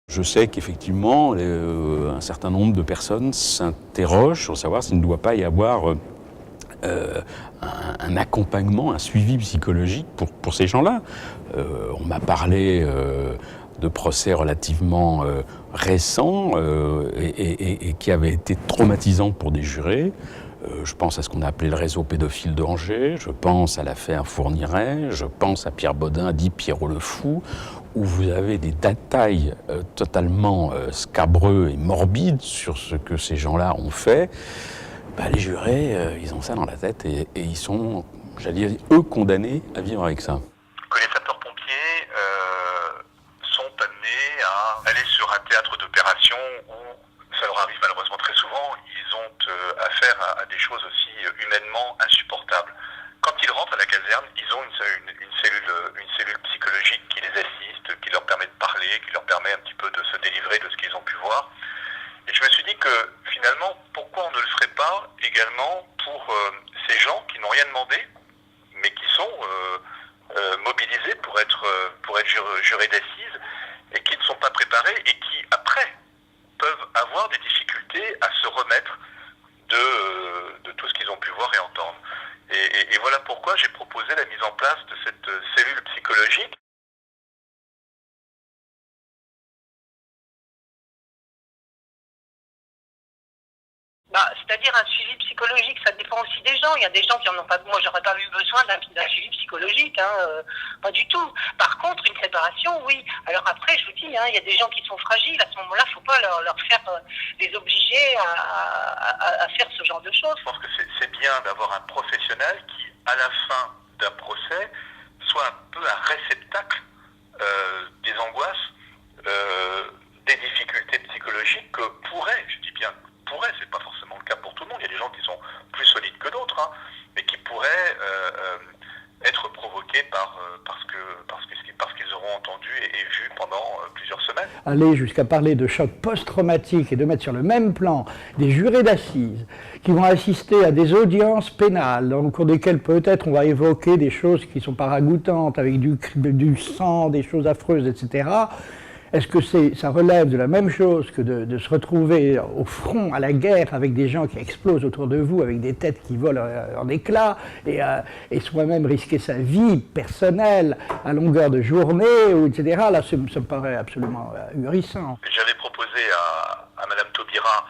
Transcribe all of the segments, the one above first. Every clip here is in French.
Je sais qu'effectivement, un certain nombre de personnes s'interrogent sur savoir s'il ne doit pas y avoir un accompagnement, un suivi psychologique pour ces gens-là. On m'a parlé de procès relativement récents et qui avaient été traumatisants pour des jurés. Je pense à ce qu'on a appelé le réseau pédophile d'Angers, je pense à l'affaire Fourniret, je pense à Pierre Baudin, dit Pierrot le Fou, où vous avez des détails totalement scabreux et morbides sur ce que ces gens-là ont fait. Les jurés, ils ont ça dans la tête et ils sont, j'allais dire, eux, condamnés à vivre avec ça. Que les sapeurs-pompiers sont amenés à aller sur un théâtre d'opération où, ça leur arrive malheureusement très souvent, ils ont affaire à des choses aussi humainement insupportables. Quand ils rentrent à la caserne, ils ont une cellule psychologique qui les assiste, qui leur permet de parler, qui leur permet un petit peu de se délivrer de ce qu'ils ont pu voir. Et je me suis dit que finalement, pourquoi on ne le ferait pas également pour ces gens qui n'ont rien demandé, mais qui sont mobilisés pour être jurés d'assises et qui ne sont pas préparés et qui, après, peuvent avoir des difficultés à se remettre de tout ce qu'ils ont pu voir et entendre. Et voilà pourquoi j'ai proposé la mise en place de cette cellule psychologique. C'est-à-dire un suivi psychologique, ça dépend aussi des gens. Il y a des gens qui en ont pas. Moi, j'aurais pas eu besoin d'un suivi psychologique, pas du tout. Par contre, une séparation, oui. Alors après, je vous dis, il y a des gens qui sont fragiles. À ce moment-là, il ne faut pas leur faire les obliger à faire ce genre de choses. Je pense que c'est bien d'avoir un professionnel qui, à la fin d'un procès, soit un peu un réceptacle des angoisses, des difficultés psychologiques que pourrait, je dis bien pourrait, c'est pas forcément le cas pour tout le monde, il y a des gens qui sont plus solides que d'autres, mais qui pourraient être provoqués parce qu'ils auront entendu et vu pendant plusieurs semaines. Aller jusqu'à parler de choc post-traumatique et de mettre sur le même plan des jurés d'assises qui vont assister à des audiences pénales au cours desquelles peut-être on va évoquer des choses qui sont pas ragoûtantes, avec du sang, des choses affreuses, etc. Est-ce que ça relève de la même chose que de se retrouver au front, à la guerre, avec des gens qui explosent autour de vous, avec des têtes qui volent en éclats, et soi-même risquer sa vie personnelle à longueur de journée, etc. Là, ça me paraît absolument ahurissant. J'avais proposé à Madame Taubira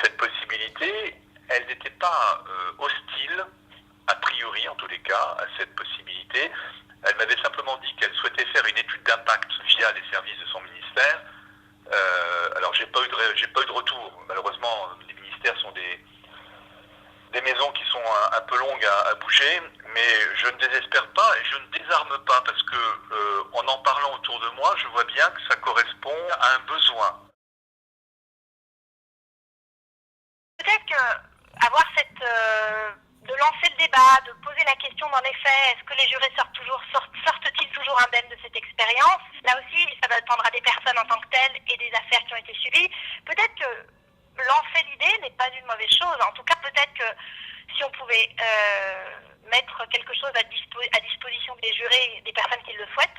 cette possibilité. Elle n'était pas hostile, a priori en tous les cas, à cette possibilité. Elle m'avait simplement dit qu'elle souhaitait faire une étude d'impact via les services de son ministère. Alors j'ai pas eu de retour. Malheureusement, les ministères sont des maisons qui sont un peu longues à bouger, mais je ne désespère pas et je ne désarme pas parce que en parlant autour de moi, je vois bien que ça correspond à un besoin. Peut-être qu'avoir de lancer le débat, de poser la question dans les faits, est-ce que les jurés sortent-ils toujours indemnes de cette expérience? Là aussi, ça va dépendre à des personnes en tant que telles et des affaires qui ont été suivies. Peut-être que lancer l'idée n'est pas une mauvaise chose. En tout cas, peut-être que si on pouvait mettre quelque chose à disposition des jurés, des personnes qui le souhaitent,